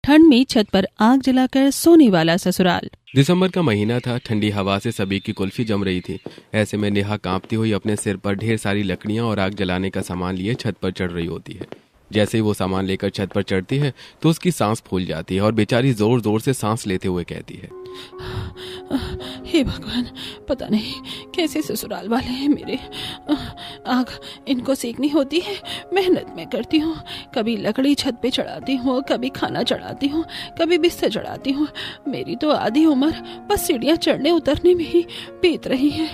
ठंड में छत पर आग जलाकर सोने वाला ससुराल। दिसंबर का महीना था। ठंडी हवा से सभी की कुल्फी जम रही थी। ऐसे में नेहा कांपती हुई अपने सिर पर ढेर सारी लकड़ियां और आग जलाने का सामान लिए छत पर चढ़ रही होती है। जैसे ही वो सामान लेकर छत पर चढ़ती है तो उसकी सांस फूल जाती है और बेचारी जोर जोर से सांस लेते हुए कहती है, हे भगवान, पता नहीं कैसे ससुराल वाले हैं मेरे। आग इनको सेकनी होती है। मेहनत मैं करती हूँ, कभी लकड़ी छत पे चढ़ाती हूँ, कभी खाना चढ़ाती हूँ, कभी बिस्तर चढ़ाती हूँ। मेरी तो आधी उम्र बस सीढ़ियाँ चढ़ने उतरने में ही बीत रही है।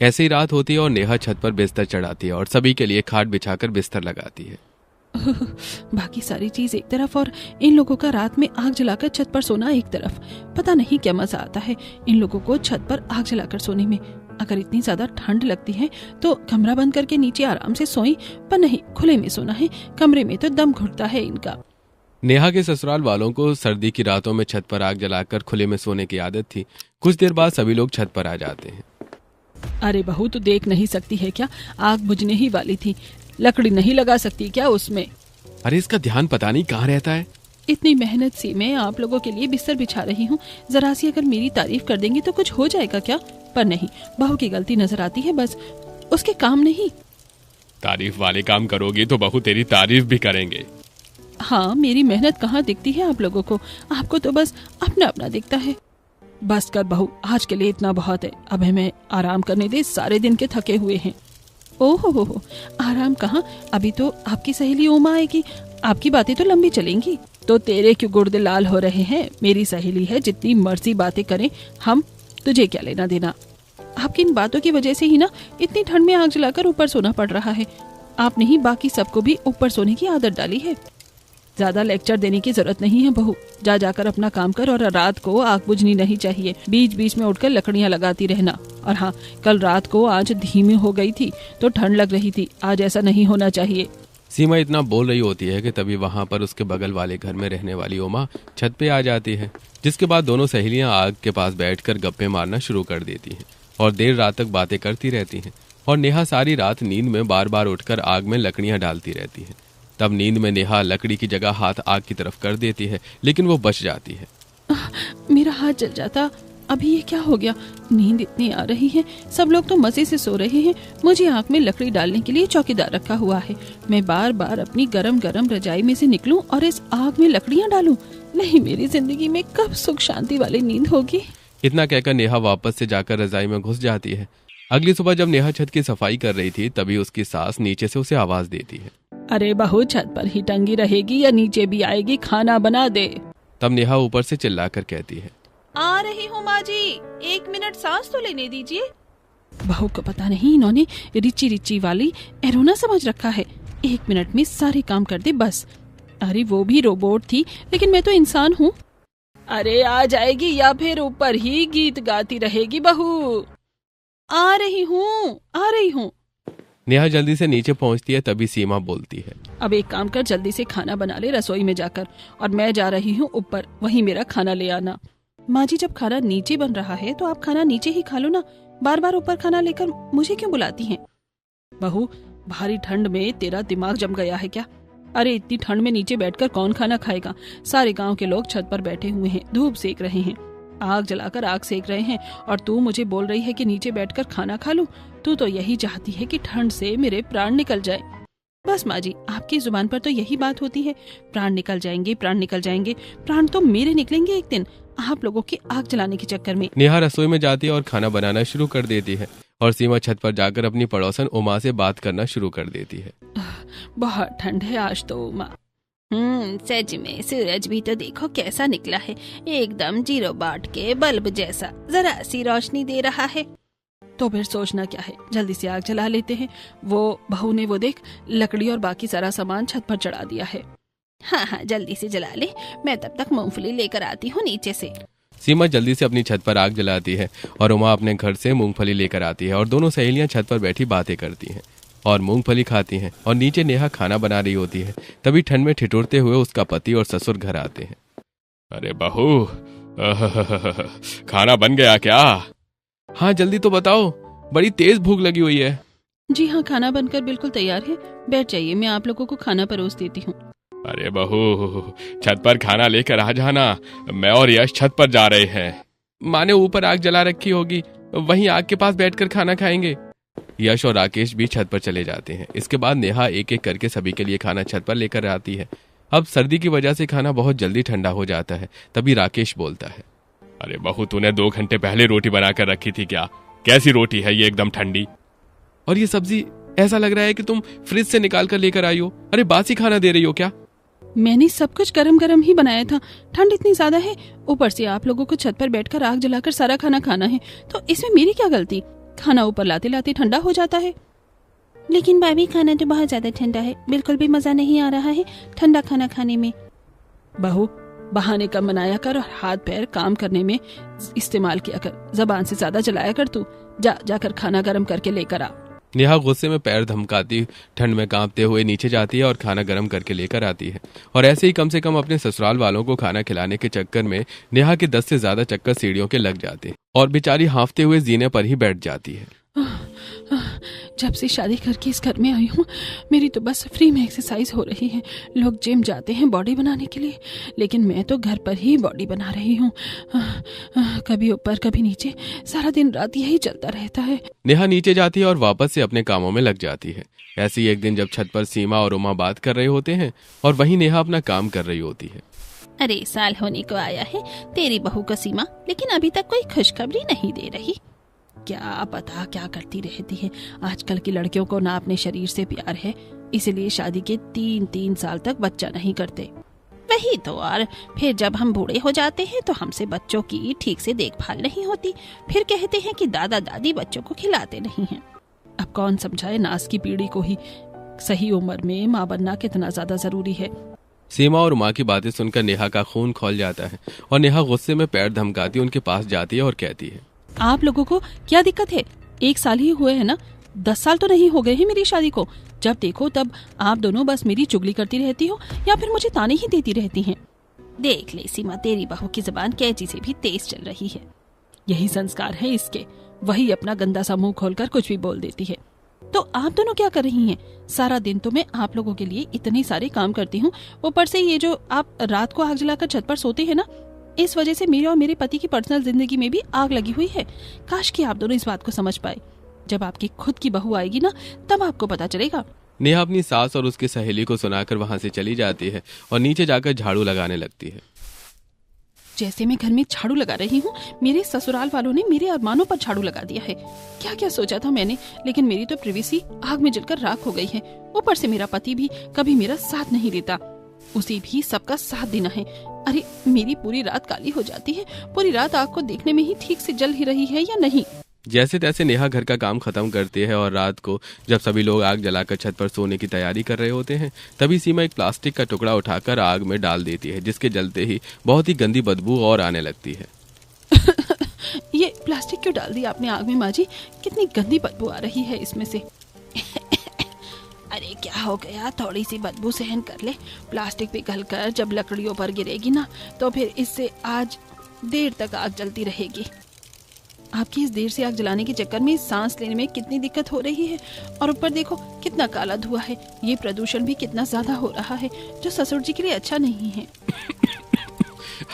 ऐसे ही रात होती है और नेहा छत पर बिस्तर चढ़ाती है और सभी के लिए खाट बिछाकर बिस्तर लगाती है। बाकी सारी चीज एक तरफ और इन लोगों का रात में आग जलाकर छत पर सोना एक तरफ। पता नहीं क्या मजा आता है इन लोगों को छत पर आग जलाकर सोने में। अगर इतनी ज्यादा ठंड लगती है तो कमरा बंद करके नीचे आराम से सोएं, पर नहीं, खुले में सोना है। कमरे में तो दम घुटता है इनका। नेहा के ससुराल वालों को सर्दी की रातों में छत पर आग जलाकर खुले में सोने की आदत थी। कुछ देर बाद सभी लोग छत पर आ जाते हैं। अरे बहू, तो देख नहीं सकती है क्या? आग बुझने ही वाली थी, लकड़ी नहीं लगा सकती क्या उसमें? अरे इसका ध्यान पता नहीं कहाँ रहता है। इतनी मेहनत से मैं आप लोगों के लिए बिस्तर बिछा रही हूँ, जरा सी अगर मेरी तारीफ कर देंगे तो कुछ हो जाएगा क्या? पर नहीं, बहू की गलती नजर आती है, बस उसके काम नहीं। तारीफ वाले काम करोगी तो बहू तेरी तारीफ भी करेंगे। हाँ, मेरी मेहनत कहाँ दिखती है आप लोगों को? आपको तो बस अपना अपना दिखता है। बस कर बहू, आज के लिए इतना बहुत है। अब हमें आराम करने दे, सारे दिन के थके हुए हैं। ओहो हो, आराम कहाँ? अभी तो आपकी सहेली उमा आएगी, आपकी बातें तो लंबी चलेंगी। तो तेरे क्यों गुर्दे लाल हो रहे हैं? मेरी सहेली है, जितनी मर्जी बातें करें हम, तुझे क्या लेना देना? आपकी इन बातों की वजह से ही ना इतनी ठंड में आग जलाकर ऊपर सोना पड़ रहा है। आपने ही बाकी सबको भी ऊपर सोने की आदत डाली है। ज्यादा लेक्चर देने की जरूरत नहीं है बहू, जा जाकर अपना काम कर। और रात को आग बुझनी नहीं चाहिए, बीच बीच में उठकर लकड़ियां लगाती रहना। और हाँ, कल रात को आंच धीमी हो गई थी तो ठंड लग रही थी, आज ऐसा नहीं होना चाहिए। सीमा इतना बोल रही होती है कि तभी वहां पर उसके बगल वाले घर में रहने वाली उमा छत पे आ जाती है, जिसके बाद दोनों सहेलियां आग के पास बैठकर गप्पे मारना शुरू कर देती हैं और देर रात तक बातें करती रहती हैं। और नेहा सारी रात नींद में बार बार उठकर आग में लकड़ियां डालती रहती है। तब नींद में नेहा लकड़ी की जगह हाथ आग की तरफ कर देती है, लेकिन वो बच जाती है। मेरा हाथ जल जाता। अभी ये क्या हो गया? नींद इतनी आ रही है, सब लोग तो मजे से सो रहे हैं, मुझे आग में लकड़ी डालने के लिए चौकीदार रखा हुआ है। मैं बार बार अपनी गरम गरम रजाई में से निकलूं और इस आग में लकड़ियां डालूं? नहीं, मेरी जिंदगी में कब सुख शांति वाली नींद होगी? इतना कहकर नेहा वापस से जाकर रजाई में घुस जाती है। अगली सुबह जब नेहा छत की सफाई कर रही थी तभी उसकी सास नीचे से उसे आवाज देती है, अरे बहू, छत पर ही टंगी रहेगी या नीचे भी आएगी? खाना बना दे। तब नेहा ऊपर से चिल्लाकर कहती है, आ रही हूँ माँ जी, 1 मिनट सांस तो लेने दीजिए। बहू को पता नहीं इन्होंने रिची रिची वाली एरोना समझ रखा है, 1 मिनट में सारे काम कर दे बस। अरे वो भी रोबोट थी, लेकिन मैं तो इंसान हूँ। अरे आ जाएगी या फिर ऊपर ही गीत गाती रहेगी बहू? आ रही हूँ। नेहा जल्दी से नीचे पहुंचती है, तभी सीमा बोलती है, अब एक काम कर, जल्दी से खाना बना ले रसोई में जाकर, और मैं जा रही हूँ ऊपर, वहीं मेरा खाना ले आना। माँ जी, जब खाना नीचे बन रहा है तो आप खाना नीचे ही खा लो ना, बार बार ऊपर खाना लेकर मुझे क्यों बुलाती हैं? बहू, भारी ठंड में तेरा दिमाग जम गया है क्या? अरे इतनी ठंड में नीचे बैठकर कौन खाना खाएगा? सारे गांव के लोग छत पर बैठे हुए हैं, धूप सेक रहे हैं, आग जलाकर आग सेक रहे हैं, और तू मुझे बोल रही है कि नीचे बैठकर खाना खा लूं? तू तो यही चाहती है कि ठंड से मेरे प्राण निकल जाए। बस माँ जी, आपकी जुबान पर तो यही बात होती है, प्राण निकल जाएंगे, प्राण निकल जाएंगे। प्राण तो मेरे निकलेंगे एक दिन, आप लोगों की आग जलाने के चक्कर में। नेहा रसोई में जाती है और खाना बनाना शुरू कर देती है और सीमा छत पर जाकर अपनी पड़ोसन उमा से बात करना शुरू कर देती है। बहुत ठंड है आज तो उमा। सच में सूरज भी तो देखो कैसा निकला है, एकदम 0 वाट के बल्ब जैसा, जरा सी रोशनी दे रहा है। तो फिर सोचना क्या है, जल्दी से आग जला लेते हैं। वो बहू ने वो देख लकड़ी और बाकी सारा सामान छत पर चढ़ा दिया है। हाँ, जल्दी से जला ले, मैं तब तक मूंगफली लेकर आती हूँ नीचे से। सीमा जल्दी से अपनी छत पर आग जलाती है और उमा अपने घर से मूंगफली लेकर आती है और दोनों सहेलियां छत पर बैठी बातें करती हैं और मूंगफली खाती हैं। और नीचे नेहा खाना बना रही होती है, तभी ठंड में ठिठुरते हुए उसका पति और ससुर घर आते हैं। अरे बहू, खाना बन गया क्या? हाँ जल्दी तो बताओ, बड़ी तेज भूख लगी हुई है। जी हाँ, खाना बनकर बिल्कुल तैयार है, बैठ जाइए, मैं आप लोगों को खाना परोस देती हूँ। अरे बहू, छत पर खाना लेकर आ जाना, मैं और यश छत पर जा रहे हैं। माँ ने ऊपर आग जला रखी होगी, वहीं आग के पास बैठकर खाना खाएंगे। यश और राकेश भी छत पर चले जाते हैं। इसके बाद नेहा एक एक करके सभी के लिए खाना छत पर लेकर आती है। अब सर्दी की वजह से खाना बहुत जल्दी ठंडा हो जाता है। तभी राकेश बोलता है, अरे बहू, तूने 2 घंटे पहले रोटी बनाकर रखी थी क्या? कैसी रोटी है ये, एकदम ठंडी। और ये सब्जी ऐसा लग रहा है कि तुम फ्रिज से निकाल कर लेकर आई हो। अरे बासी खाना दे रही हो क्या? मैंने सब कुछ गरम गरम ही बनाया था, ठंड इतनी ज्यादा है, ऊपर से आप लोगों को छत पर बैठकर आग जलाकर सारा खाना खाना है, तो इसमें मेरी क्या गलती? खाना ऊपर लाते लाते ठंडा हो जाता है। लेकिन भाभी, खाना तो बहुत ज्यादा ठंडा है, बिल्कुल भी मजा नहीं आ रहा है ठंडा खाना खाने में। बहू, बहाने कम बनाया कर और हाथ पैर काम करने में इस्तेमाल किया कर, जबान से ज्यादा जलाया कर तू। जाकर खाना गर्म करके लेकर आ। नेहा गुस्से में पैर धमकाती ठंड में कांपते हुए नीचे जाती है और खाना गर्म करके लेकर आती है। और ऐसे ही कम से कम अपने ससुराल वालों को खाना खिलाने के चक्कर में नेहा के 10 से ज्यादा चक्कर सीढ़ियों के लग जाते हैं और बेचारी हांफते हुए जीने पर ही बैठ जाती है। जब से शादी करके इस घर में आई हूँ, मेरी तो बस फ्री में एक्सरसाइज हो रही है। लोग जिम जाते हैं बॉडी बनाने के लिए, लेकिन मैं तो घर पर ही बॉडी बना रही हूँ। कभी ऊपर कभी नीचे, सारा दिन रात यही चलता रहता है। नेहा नीचे जाती है और वापस से अपने कामों में लग जाती है। ऐसे ही एक दिन जब छत पर सीमा और उमा बात कर रहे होते हैं और वहीं नेहा अपना काम कर रही होती है। अरे, साल होने को आया है तेरी बहू का सीमा, लेकिन अभी तक कोई खुशखबरी नहीं दे रही। क्या पता क्या करती रहती है। आजकल की लड़कियों को ना अपने शरीर से प्यार है, इसलिए शादी के 3 साल तक बच्चा नहीं करते। वही तो, और फिर जब हम बूढ़े हो जाते हैं तो हमसे बच्चों की ठीक से देखभाल नहीं होती। फिर कहते हैं कि दादा दादी बच्चों को खिलाते नहीं हैं। अब कौन समझाए नाज की पीढ़ी को ही सही उम्र में माँ बनना कितना ज्यादा जरूरी है। सीमा और माँ की बातें सुनकर नेहा का खून खौल जाता है और नेहा गुस्से में पैर धमकाती उनके पास जाती है और कहती है, आप लोगों को क्या दिक्कत है? 1 साल ही हुए हैं ना, 10 साल तो नहीं हो गए हैं मेरी शादी को। जब देखो तब आप दोनों बस मेरी चुगली करती रहती हो या फिर मुझे ताने ही देती रहती हैं। देख ले सीमा, तेरी बहू की जुबान कैंची से भी तेज चल रही है। यही संस्कार है इसके, वही अपना गंदा सा मुंह खोलकर कुछ भी बोल देती है। तो आप दोनों क्या कर रही हैं? सारा दिन तो मैं आप लोगों के लिए इतने सारे काम करती हूँ, ऊपर से ये जो आप रात को आग जलाकर छत पर सोते हैं ना, इस वजह से मेरे और मेरे पति की पर्सनल जिंदगी में भी आग लगी हुई है। काश कि आप दोनों इस बात को समझ पाए। जब आपकी खुद की बहू आएगी ना, तब आपको पता चलेगा। नेहा अपनी सास और उसकी सहेली को सुनाकर वहां से चली जाती है और नीचे जाकर झाड़ू लगाने लगती है। जैसे मैं घर में झाड़ू लगा रही हूँ, मेरे ससुराल वालों ने मेरे अरमानों पर झाड़ू लगा दिया है। क्या क्या सोचा था मैंने, लेकिन मेरी तो प्रिवेसी आग में जलकर राख हो गई है। ऊपर से मेरा पति भी कभी मेरा साथ नहीं देता, उसे भी सबका साथ देना है। अरे, मेरी पूरी रात काली हो जाती है। पूरी रात आग को देखने में ही ठीक से जल ही रही है या नहीं। जैसे तैसे नेहा घर का काम खत्म करती है और रात को जब सभी लोग आग जलाकर छत पर सोने की तैयारी कर रहे होते हैं, तभी सीमा एक प्लास्टिक का टुकड़ा उठाकर आग में डाल देती है, जिसके जलते ही बहुत ही गंदी बदबू और आने लगती है। ये प्लास्टिक क्यों डाल दी आपने आग में माँ जी? कितनी गंदी बदबू आ रही है इसमें से। अरे क्या हो गया, थोड़ी सी बदबू सहन कर ले। प्लास्टिक पिघलकर जब लकड़ियों पर गिरेगी ना, तो फिर इससे आज देर तक आग जलती रहेगी। आपकी इस देर से आग जलाने के चक्कर में सांस लेने में कितनी दिक्कत हो रही है, और ऊपर देखो कितना काला धुआं है। ये प्रदूषण भी कितना ज्यादा हो रहा है, जो ससुर जी के लिए अच्छा नहीं है।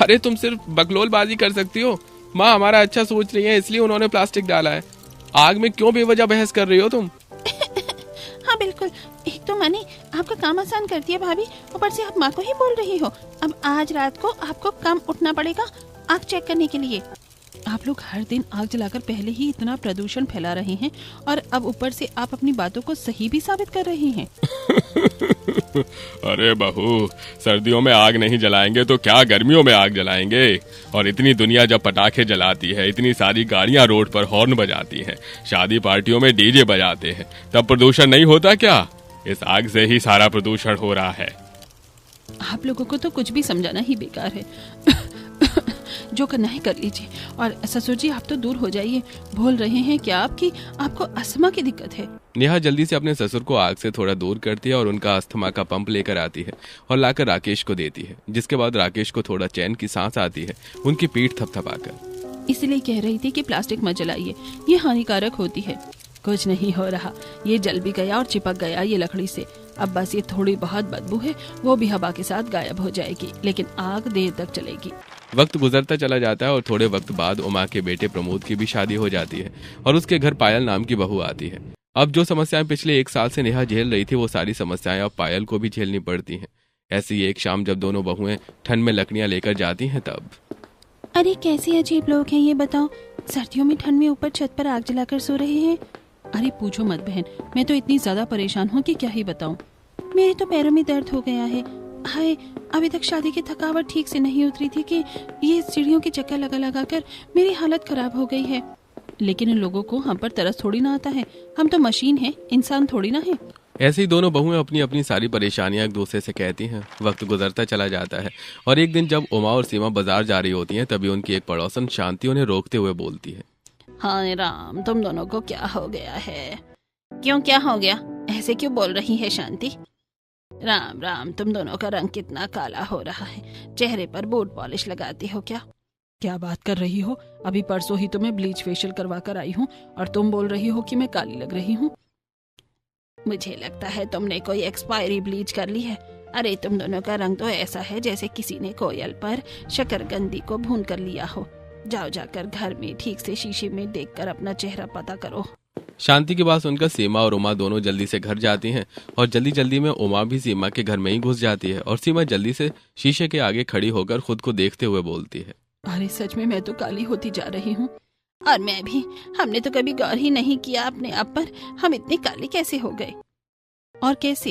अरे तुम सिर्फ बकलोलबाजी कर सकती हो। माँ हमारा अच्छा सोच रही है, इसलिए उन्होंने प्लास्टिक डाला है। आग में क्यों बेवजह बहस कर रही हो तुम? हाँ बिल्कुल, एक तो मैंने आपका काम आसान कर दिया भाभी, ऊपर से आप माँ को ही बोल रही हो। अब आज रात को आपको कम उठना पड़ेगा आग चेक करने के लिए। आप लोग हर दिन आग जलाकर पहले ही इतना प्रदूषण फैला रहे हैं, और अब ऊपर से आप अपनी बातों को सही भी साबित कर रहे हैं। अरे बहू, सर्दियों में आग नहीं जलाएंगे तो क्या गर्मियों में आग जलाएंगे? और इतनी दुनिया जब पटाखे जलाती है, इतनी सारी गाड़ियां रोड पर हॉर्न बजाती हैं, शादी पार्टियों में डीजे बजाते हैं, तब प्रदूषण नहीं होता क्या? इस आग से ही सारा प्रदूषण हो रहा है। आप लोगों को तो कुछ भी समझाना ही बेकार है। जो करना है कर लीजिए। और ससुर जी, आप तो दूर हो जाइए। बोल रहे हैं क्या आपकी आपको अस्थमा की दिक्कत है? नेहा जल्दी से अपने ससुर को आग से थोड़ा दूर करती है और उनका अस्थमा का पंप लेकर आती है और लाकर राकेश को देती है, जिसके बाद राकेश को थोड़ा चैन की सांस आती है उनकी पीठ थपथपाकर। इसलिए कह रही थी कि प्लास्टिक मत जलाइए, ये हानिकारक होती है। कुछ नहीं हो रहा, ये जल भी गया और चिपक गया ये लकड़ी से। अब बस ये थोड़ी बहुत बदबू है, वो भी हवा के साथ गायब हो जाएगी, लेकिन आग देर तक चलेगी। वक्त गुजरता चला जाता है और थोड़े वक्त बाद उमा के बेटे प्रमोद की भी शादी हो जाती है और उसके घर पायल नाम की बहू आती है। अब जो समस्याएं पिछले 1 साल से नेहा झेल रही थी, वो सारी समस्याएं अब पायल को भी झेलनी पड़ती हैं। ऐसी एक शाम जब दोनों बहुएं ठंड में लकड़ियां लेकर जाती हैं तब। अरे कैसे अजीब लोग हैं ये बताओ, सर्दियों में ठंड में ऊपर छत पर आग जलाकर सो रहे हैं। अरे पूछो मत बहन, मैं तो इतनी ज्यादा परेशान हूँ कि क्या ही बताऊं। मेरे तो पैरों में दर्द हो गया है। हाय, अभी तक शादी की थकावट ठीक से नहीं उतरी थी कि ये सीढ़ियों के चक्कर लगा लगा कर मेरी हालत खराब हो गई है। लेकिन इन लोगों को हम पर तरस थोड़ी ना आता है, हम तो मशीन हैं, इंसान थोड़ी ना है। ऐसे ही दोनों बहुएं अपनी अपनी सारी परेशानियां एक दूसरे से कहती हैं। वक्त गुजरता चला जाता है और एक दिन जब उमा और सीमा बाजार जा रही होती हैं, तभी उनकी एक पड़ोसन शांति उन्हें रोकते हुए बोलती है, हाँ राम, तुम दोनों को क्या हो गया है? क्यों, क्या हो गया? ऐसे क्यों बोल रही है शांति? राम राम, तुम दोनों का रंग कितना काला हो रहा है, चेहरे पर बूट पॉलिश लगाती हो क्या? क्या बात कर रही हो? अभी परसों ही तुम्हें ब्लीच फेशियल करवा कर आई हूँ और तुम बोल रही हो कि मैं काली लग रही हूँ। मुझे लगता है तुमने कोई एक्सपायरी ब्लीच कर ली है। अरे तुम दोनों का रंग तो ऐसा है जैसे किसी ने कोयल पर शकरकंदी को भून कर लिया हो। जाओ जाकर घर में ठीक से शीशे में देखकर अपना चेहरा पता करो। शांति की बात सुनकर सीमा और उमा दोनों जल्दी से घर जाती हैं और जल्दी जल्दी में उमा भी सीमा के घर में ही घुस जाती है और सीमा जल्दी से शीशे के आगे खड़ी होकर खुद को देखते हुए बोलती है, अरे सच में मैं तो काली होती जा रही हूँ। और मैं भी, हमने तो कभी गौर ही नहीं किया अपने आप पर, हम इतनी काली कैसे हो गए? और कैसे?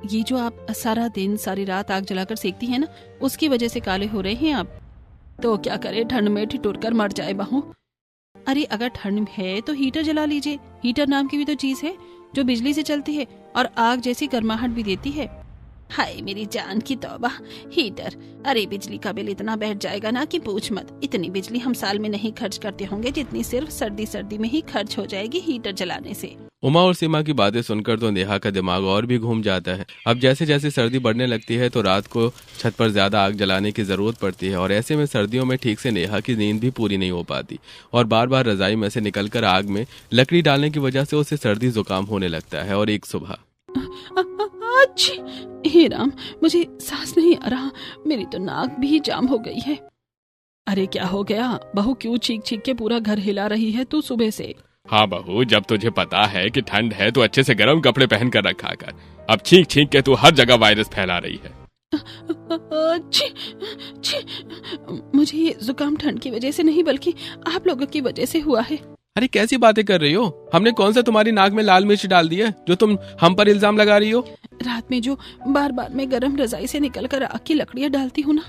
ये जो आप सारा दिन सारी रात आग जलाकर सेकती है ना, उसकी वजह से काले हो रहे हैं आप। तो क्या करे, ठंड में ठिठुर कर मर जाए बहू। अरे अगर ठंड है तो हीटर जला लीजिए। हीटर नाम की भी तो चीज है जो बिजली से चलती है और आग जैसी गर्माहट भी देती है। हाय मेरी जान की तौबा, हीटर! अरे बिजली का बिल इतना बैठ जाएगा ना कि पूछ मत। इतनी बिजली हम साल में नहीं खर्च करते होंगे जितनी सिर्फ सर्दी में ही खर्च हो जाएगी हीटर जलाने से। उमा और सीमा की बातें सुनकर तो नेहा का दिमाग और भी घूम जाता है। अब जैसे जैसे सर्दी बढ़ने लगती है तो रात को छत पर ज्यादा आग जलाने की जरूरत पड़ती है और ऐसे में सर्दियों में ठीक से नेहा की नींद भी पूरी नहीं हो पाती और बार बार रजाई में से निकलकर आग में लकड़ी डालने की वजह से उसे सर्दी जुकाम होने लगता है। और एक सुबह, हे राम, मुझे सांस नहीं आ रहा, मेरी तो नाक भी जाम हो गई है। अरे क्या हो गया बहू, क्यों चीख चीख के पूरा घर हिला रही है तू सुबह से? हाँ बहू, जब तुझे पता है कि ठंड है तो अच्छे से गर्म कपड़े पहन कर रखा कर। अब छींक छींक के तू हर जगह वायरस फैला रही है। मुझे ये जुकाम ठंड की वजह से नहीं बल्कि आप लोगों की वजह से हुआ है। अरे कैसी बातें कर रही हो? हमने कौन सा तुम्हारी नाक में लाल मिर्च डाल दी है जो तुम हम पर इल्जाम लगा रही हो? रात में जो बार बार मैं गरम रजाई से निकलकर आग की लकड़ियां डालती हूँ ना,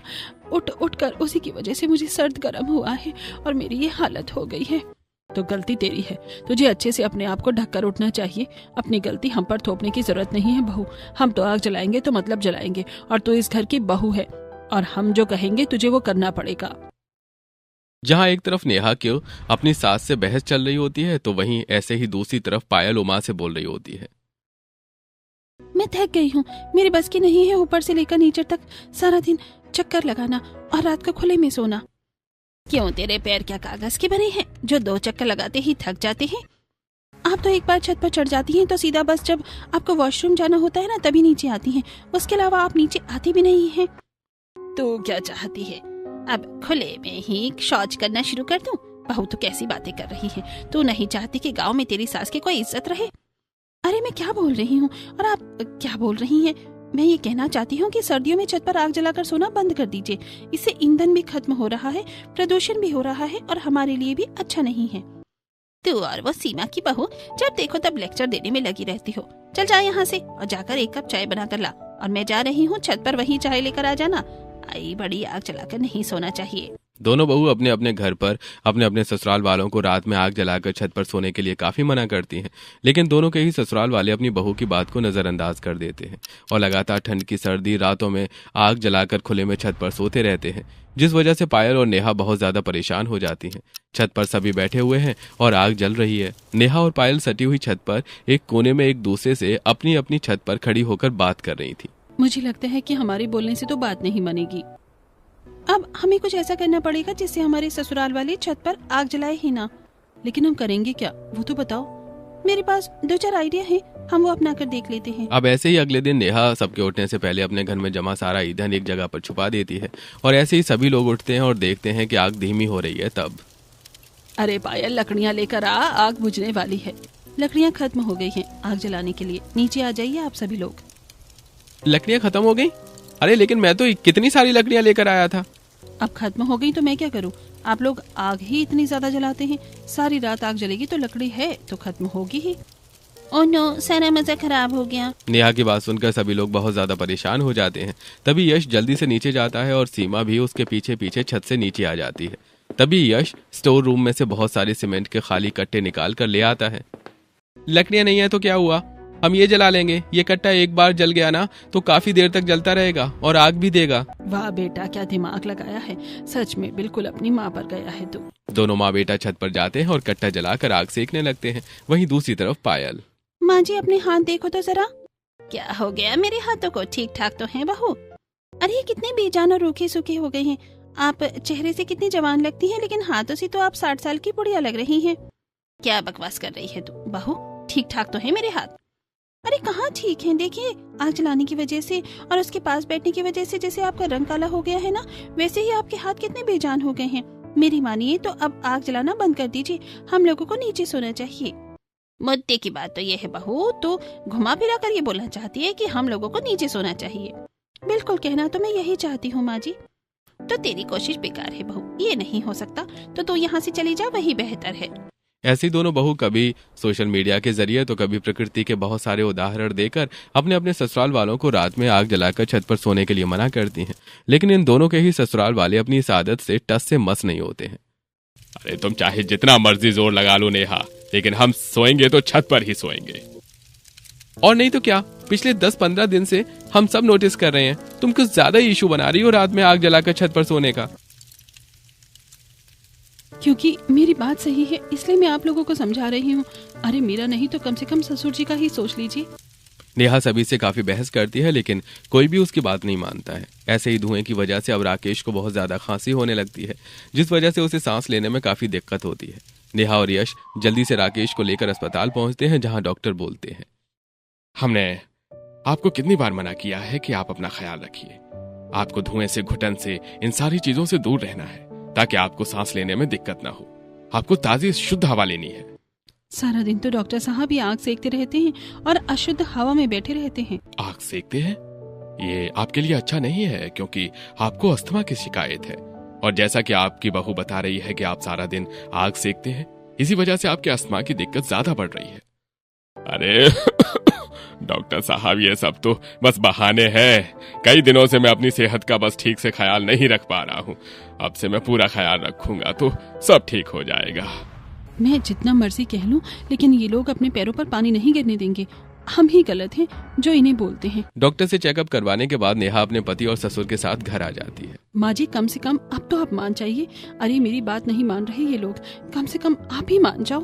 उठ कर उसी की वजह से मुझे सर्द गरम हुआ है और मेरी ये हालत हो गई है। तो गलती तेरी है, तुझे अच्छे से अपने आप को ढककर उठना चाहिए। अपनी गलती हम पर थोपने की जरूरत नहीं है बहू। हम तो आग जलाएंगे तो मतलब जलाएंगे और तू इस घर की बहू है और हम जो कहेंगे तुझे वो करना पड़ेगा। जहाँ एक तरफ नेहा क्यों अपनी सास से बहस चल रही होती है तो वहीं ऐसे ही दूसरी तरफ पायल उमा से बोल रही होती है, मैं थक गई हूँ, मेरे बस की नहीं है ऊपर से लेकर नीचे तक सारा दिन चक्कर लगाना और रात को खुले में सोना। क्यों, तेरे पैर क्या कागज के बने हैं जो 2 चक्कर लगाते ही थक जाते हैं? आप तो एक बार छत पर चढ़ जाती हैं तो सीधा बस जब आपको वॉशरूम जाना होता है ना तभी नीचे आती हैं, उसके अलावा आप नीचे आती भी नहीं हैं। तो क्या चाहती है, अब खुले में ही शौच करना शुरू कर दूं? बहू तो कैसी बातें कर रही है, तू नहीं चाहती कि गांव में तेरी सास की कोई इज्जत रहे? अरे मैं क्या बोल रही हूँ और आप क्या बोल रही हैं? मैं ये कहना चाहती हूँ कि सर्दियों में छत पर आग जलाकर सोना बंद कर दीजिए। इससे ईंधन भी खत्म हो रहा है, प्रदूषण भी हो रहा है और हमारे लिए भी अच्छा नहीं है। तू और वो सीमा की बहू जब देखो तब लेक्चर देने में लगी रहती हो। चल जा यहाँ से और जाकर 1 कप चाय बना कर ला और मैं जा रही हूँ छत पर, वहीं चाय लेकर आ जाना। आई बड़ी आग जलाकर नहीं सोना चाहिए। दोनों बहू अपने अपने घर पर अपने अपने ससुराल वालों को रात में आग जलाकर छत पर सोने के लिए काफी मना करती हैं, लेकिन दोनों के ही ससुराल वाले अपनी बहू की बात को नजरअंदाज कर देते हैं और लगातार ठंड की सर्दी रातों में आग जलाकर खुले में छत पर सोते रहते हैं, जिस वजह से पायल और नेहा बहुत ज्यादा परेशान हो जाती हैं। छत पर सभी बैठे हुए हैं और आग जल रही है। नेहा और पायल सटी हुई छत पर एक कोने में एक दूसरे से अपनी अपनी छत पर खड़ी होकर बात कर रही थी। मुझे लगता है कि हमारे बोलने से तो बात नहीं बनेगी। अब हमें कुछ ऐसा करना पड़ेगा जिससे हमारे ससुराल वाले छत पर आग जलाए ही ना। लेकिन हम करेंगे क्या, वो तो बताओ। मेरे पास 2-4 आइडिया है, हम वो अपना कर देख लेते हैं। अब ऐसे ही अगले दिन नेहा सबके उठने से पहले अपने घर में जमा सारा ईंधन एक जगह पर छुपा देती है और ऐसे ही सभी लोग उठते हैं और देखते हैं कि आग धीमी हो रही है। तब अरे पायल, लकड़ियाँ लेकर आ, आग बुझने वाली है। लकड़ियाँ खत्म हो गई हैं आग जलाने के लिए, नीचे आ जाइए आप सभी लोग। लकड़ियाँ खत्म हो गई? अरे लेकिन मैं तो कितनी सारी लकड़ियाँ लेकर आया था। अब खत्म हो गई तो मैं क्या करूं? आप लोग आग ही इतनी ज्यादा जलाते हैं, सारी रात आग जलेगी तो लकड़ी है तो खत्म होगी ही। ओह नो, सारा मजा खराब हो गया। नेहा की बात सुनकर सभी लोग बहुत ज्यादा परेशान हो जाते हैं। तभी यश जल्दी से नीचे जाता है और सीमा भी उसके पीछे पीछे छत से नीचे आ जाती है। तभी यश स्टोर रूम में से बहुत सारे सीमेंट के खाली कट्टे निकाल कर ले आता है। लकड़ियां नहीं है तो क्या हुआ, हम ये जला लेंगे। ये कट्टा एक बार जल गया ना तो काफी देर तक जलता रहेगा और आग भी देगा। वाह बेटा, क्या दिमाग लगाया है, सच में बिल्कुल अपनी माँ पर गया है तू। दोनों माँ बेटा छत पर जाते हैं और कट्टा जलाकर आग सेकने लगते हैं। वहीं दूसरी तरफ पायल। माँ जी, अपने हाथ देखो तो जरा। क्या हो गया मेरे हाथों को? ठीक ठाक तो हैं बहू। अरे ये कितने बेजान और रूखे सूखे हो गए हैं। आप चेहरे से कितनी जवान लगती हैं, लेकिन हाथों से तो आप 60 साल की बुढ़िया लग रही हैं। क्या बकवास कर रही है तू बहू? ठीक ठाक तो है मेरे हाथ। अरे कहाँ ठीक है, देखिए आग जलाने की वजह से और उसके पास बैठने की वजह से जैसे आपका रंग काला हो गया है ना, वैसे ही आपके हाथ कितने बेजान हो गए हैं। मेरी मानिए तो अब आग जलाना बंद कर दीजिए, हम लोगों को नीचे सोना चाहिए। मुद्दे की बात तो ये है बहू, तो घुमा फिरा कर ये बोलना चाहती है कि हम लोगों को नीचे सोना चाहिए। बिल्कुल, कहना तो मैं यही चाहती हूँ माँ जी। तो तेरी कोशिश बेकार है बहू, ये नहीं हो सकता तो तू यहाँ से चली जा, वही बेहतर है। ऐसी दोनों बहू कभी सोशल मीडिया के जरिए तो कभी प्रकृति के बहुत सारे उदाहरण देकर अपने अपने ससुराल वालों को रात में आग जलाकर छत पर सोने के लिए मना करती हैं। लेकिन इन दोनों के ही ससुराल वाले अपनी इस आदत से टस से मस नहीं होते हैं। अरे तुम चाहे जितना मर्जी जोर लगा लो नेहा, लेकिन हम सोएंगे तो छत पर ही सोएंगे। और नहीं तो क्या, पिछले 10-15 दिन से हम सब नोटिस कर रहे हैं तुम कुछ ज्यादा ही इशू बना रही हो रात में आग जलाकर छत पर सोने का। क्योंकि मेरी बात सही है इसलिए मैं आप लोगों को समझा रही हूँ। अरे मेरा नहीं तो कम से कम ससुर जी का ही सोच लीजिए। नेहा सभी से काफी बहस करती है लेकिन कोई भी उसकी बात नहीं मानता है। ऐसे ही धुएं की वजह से अब राकेश को बहुत ज्यादा खांसी होने लगती है, जिस वजह से उसे सांस लेने में काफी दिक्कत होती है। नेहा और यश जल्दी से राकेश को लेकर अस्पताल पहुंचते हैं, जहां डॉक्टर बोलते हैं, हमने आपको कितनी बार मना किया है कि आप अपना ख्याल रखिए। आपको धुएं से, घुटन से, इन सारी चीजों से दूर रहना है ताकि आपको सांस लेने में दिक्कत ना हो। आपको ताजी शुद्ध हवा लेनी है। सारा दिन तो डॉक्टर साहब ही आग सेकते रहते हैं और अशुद्ध हवा में बैठे रहते हैं। आग सेकते हैं? ये आपके लिए अच्छा नहीं है क्योंकि आपको अस्थमा की शिकायत है और जैसा कि आपकी बहू बता रही है कि आप सारा दिन आग सेकते हैं, इसी वजह से आपके अस्थमा की दिक्कत ज्यादा बढ़ रही है। अरे डॉक्टर साहब, ये सब तो बस बहाने हैं। कई दिनों से मैं अपनी सेहत का बस ठीक से ख्याल नहीं रख पा रहा हूँ। अब से मैं पूरा ख्याल रखूंगा तो सब ठीक हो जाएगा। मैं जितना मर्जी कह लूं, लेकिन ये लोग अपने पैरों पर पानी नहीं गिरने देंगे। हम ही गलत हैं जो इन्हें बोलते हैं। डॉक्टर से चेकअप करवाने के बाद नेहा अपने पति और ससुर के साथ घर आ जाती है। माँ जी, कम से कम अब तो आप मान जाइए। अरे मेरी बात नहीं मान रहे ये लोग, कम से कम आप ही मान जाओ।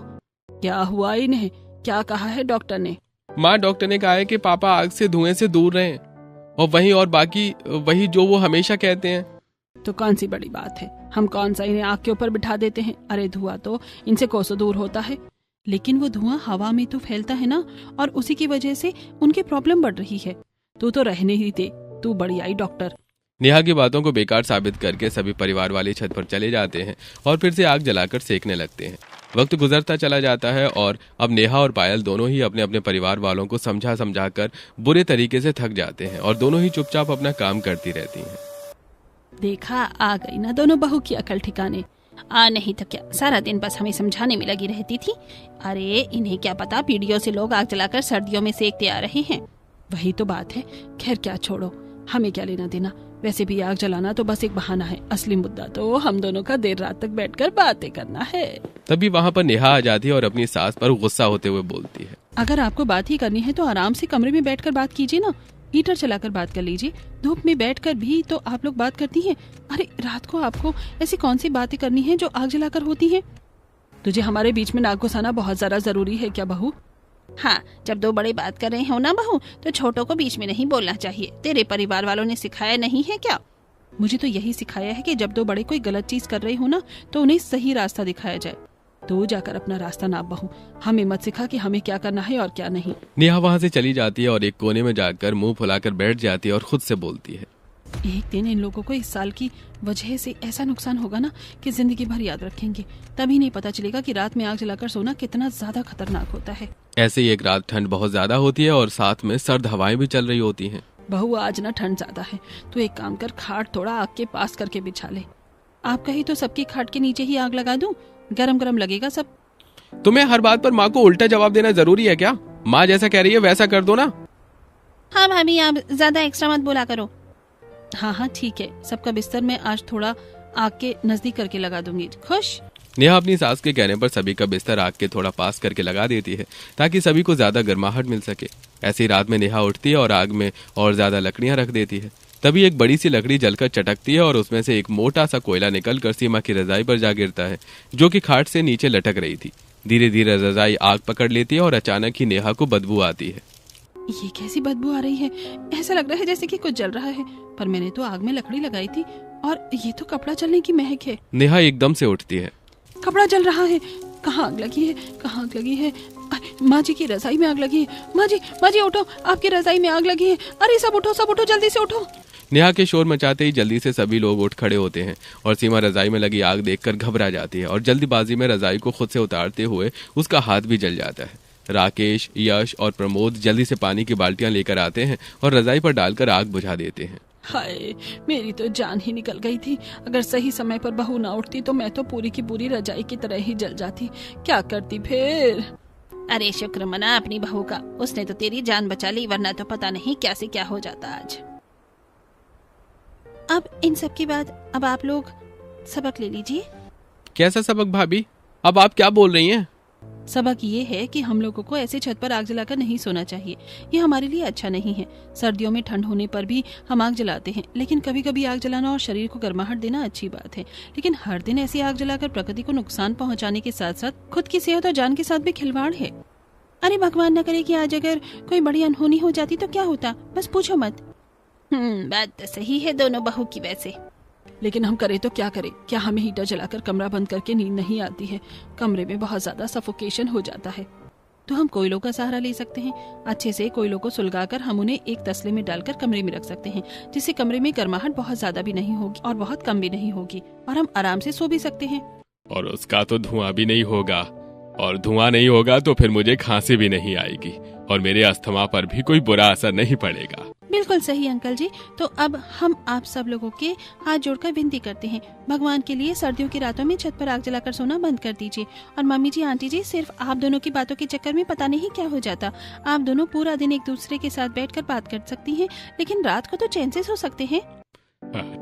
क्या हुआ इन्हें? क्या कहा है डॉक्टर ने? माँ, डॉक्टर ने कहा है कि पापा आग से, धुएं से दूर रहें और वहीं और बाकी वही जो वो हमेशा कहते हैं। तो कौन सी बड़ी बात है, हम कौन सा इन्हें आग के ऊपर बिठा देते हैं। अरे धुआं तो इनसे कोसों दूर होता है, लेकिन वो धुआं हवा में तो फैलता है ना, और उसी की वजह से उनकी प्रॉब्लम बढ़ रही है। तू तो रहने ही दे, तू बड़ी आई डॉक्टर। नेहा की बातों को बेकार साबित करके सभी परिवार वाले छत पर चले जाते हैं और फिर से आग जलाकर सेकने लगते हैं। वक्त गुजरता चला जाता है और अब नेहा और पायल दोनों ही अपने अपने परिवार वालों को समझा समझा कर बुरे तरीके से थक जाते हैं और दोनों ही चुपचाप अपना काम करती रहती हैं। देखा, आ गई ना दोनों बहू की अकल ठिकाने। नहीं तो क्या, सारा दिन बस हमें समझाने में लगी रहती थी। अरे इन्हें क्या पता, पीढ़ियों से लोग आग जलाकर सर्दियों में सेकते आ रहे हैं। वही तो बात है। खैर क्या छोड़ो, हमें क्या लेना देना। वैसे भी आग जलाना तो बस एक बहाना है, असली मुद्दा तो हम दोनों का देर रात तक बैठकर बातें करना है। तभी वहाँ पर नेहा आ जाती है और अपनी सास पर गुस्सा होते हुए बोलती है, अगर आपको बात ही करनी है तो आराम से कमरे में बैठकर बात कीजिए ना, हीटर चलाकर बात कर लीजिए। धूप में बैठकर भी तो आप लोग बात करती हैं। अरे रात को आपको ऐसी कौन सी बातें करनी है जो आग जलाकर होती हैं? तुझे हमारे बीच में नाक घुसाना बहुत ज्यादा जरूरी है क्या बहू? हाँ, जब दो बड़े बात कर रहे हो ना बहू, तो छोटों को बीच में नहीं बोलना चाहिए। तेरे परिवार वालों ने सिखाया नहीं है क्या? मुझे तो यही सिखाया है कि जब दो बड़े कोई गलत चीज कर रहे हो ना, तो उन्हें सही रास्ता दिखाया जाए। तू जाकर अपना रास्ता नाप बहू, हमें मत सिखा कि हमें क्या करना है और क्या नहीं। नेहा वहाँ से चली जाती है और एक कोने में जाकर मुंह फुलाकर बैठ जाती है और खुद से बोलती है, एक दिन इन लोगों को इस साल की वजह से ऐसा नुकसान होगा ना कि जिंदगी भर याद रखेंगे। तभी नहीं पता चलेगा कि रात में आग जलाकर सोना कितना ज्यादा खतरनाक होता है। ऐसे ही एक रात ठंड बहुत ज्यादा होती है और साथ में सर्द हवाएं भी चल रही होती हैं। बहू आज ना ठंड ज्यादा है, तो एक काम कर, खाट थोड़ा आग के पास करके बिछा ले। आप कही तो सबकी खाट के नीचे ही आग लगा दूं, गरम गरम लगेगा सब। तुम्हें हर बात पर माँ को उल्टा जवाब देना जरूरी है क्या? माँ जैसा कह रही है वैसा कर दो ना। हाँ भाभी, आप ज्यादा एक्स्ट्रा मत बोला करो। हाँ ठीक है, सबका बिस्तर मैं आज थोड़ा आग के नजदीक करके लगा दूंगी। खुश? नेहा अपनी सास के कहने पर सभी का बिस्तर आग के थोड़ा पास करके लगा देती है ताकि सभी को ज्यादा गर्माहट मिल सके। ऐसी रात में नेहा उठती है और आग में और ज्यादा लकड़ियां रख देती है। तभी एक बड़ी सी लकड़ी जलकर चटकती है और उसमें से एक मोटा सा कोयला निकलकर सीमा की रजाई पर जा गिरता है, जो कि खाट से नीचे लटक रही थी। धीरे धीरे रजाई आग पकड़ लेती है और अचानक ही नेहा को बदबू आती है। ये कैसी बदबू आ रही है? ऐसा लग रहा है जैसे कि कुछ जल रहा है, पर मैंने तो आग में लकड़ी लगाई थी और ये तो कपड़ा जलने की महक है। नेहा एकदम से उठती है। कपड़ा जल रहा है? कहाँ आग लगी है? कहाँ आग लगी है? माँ जी की रजाई में आग लगी है। माँ जी उठो, आपकी रजाई में आग लगी है। अरे सब उठो, जल्दी से उठो। नेहा के शोर मचाते ही जल्दी से सभी लोग उठ खड़े होते हैं और सीमा रजाई में लगी आग देखकर घबरा जाती है और जल्दीबाजी में रजाई को खुद से उतारते हुए उसका हाथ भी जल जाता है। राकेश, यश और प्रमोद जल्दी से पानी की बाल्टियां लेकर आते हैं और रजाई पर डालकर आग बुझा देते हैं। हाय, मेरी तो जान ही निकल गई थी। अगर सही समय पर बहू ना उठती तो मैं तो पूरी की पूरी रजाई की तरह ही जल जाती। क्या करती फिर? अरे शुक्र मना अपनी बहू का, उसने तो तेरी जान बचा ली, वरना तो पता नहीं क्या से क्या हो जाता आज। अब इन सब के बाद अब आप लोग सबक ले लीजिए। कैसा सबक भाभी? अब आप क्या बोल रही हैं? सबक ये है कि हम लोगों को ऐसे छत पर आग जलाकर नहीं सोना चाहिए। ये हमारे लिए अच्छा नहीं है। सर्दियों में ठंड होने पर भी हम आग जलाते हैं, लेकिन कभी कभी आग जलाना और शरीर को गर्माहट देना अच्छी बात है। लेकिन हर दिन ऐसी आग जलाकर प्रकृति को नुकसान पहुंचाने के साथ साथ खुद की सेहत और जान के साथ भी खिलवाड़ है। अरे भगवान न करे कि आज अगर कोई बड़ी अनहोनी हो जाती तो क्या होता, बस पूछो मत। बात तो सही है दोनों बहू की वैसे, लेकिन हम करें तो क्या करें? क्या हमें हीटर जलाकर कमरा बंद करके नींद नहीं आती है? कमरे में बहुत ज्यादा सफोकेशन हो जाता है। तो हम कोयलों का सहारा ले सकते हैं। अच्छे से कोयलों को सुलगाकर हम उन्हें एक तसले में डालकर कमरे में रख सकते हैं, जिससे कमरे में गर्माहट बहुत ज्यादा भी नहीं होगी और बहुत कम भी नहीं होगी और हम आराम से सो भी सकते हैं। और उसका तो धुआं भी नहीं होगा, और धुआं नहीं होगा तो फिर मुझे खांसी भी नहीं आएगी और मेरे अस्थमा पर भी कोई बुरा असर नहीं पड़ेगा। बिल्कुल सही अंकल जी। तो अब हम आप सब लोगों के हाथ जोड़कर विनती करते हैं, भगवान के लिए सर्दियों की रातों में छत पर आग जलाकर सोना बंद कर दीजिए। और मम्मी जी, आंटी जी, सिर्फ आप दोनों की बातों के चक्कर में पता नहीं क्या हो जाता। आप दोनों पूरा दिन एक दूसरे के साथ बैठकर बात कर सकती हैं, लेकिन रात को तो चैन से सो सकते हैं।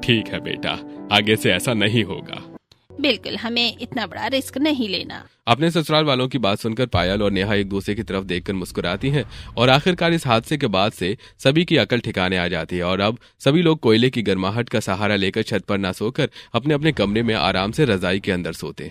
ठीक है बेटा, आगे से ऐसा नहीं होगा। बिल्कुल, हमें इतना बड़ा रिस्क नहीं लेना। अपने ससुराल वालों की बात सुनकर पायल और नेहा एक दूसरे की तरफ देखकर मुस्कुराती हैं और आखिरकार इस हादसे के बाद से सभी की अकल ठिकाने आ जाती है और अब सभी लोग कोयले की गर्माहट का सहारा लेकर छत पर ना सोकर अपने अपने कमरे में आराम से रजाई के अंदर सोते हैं।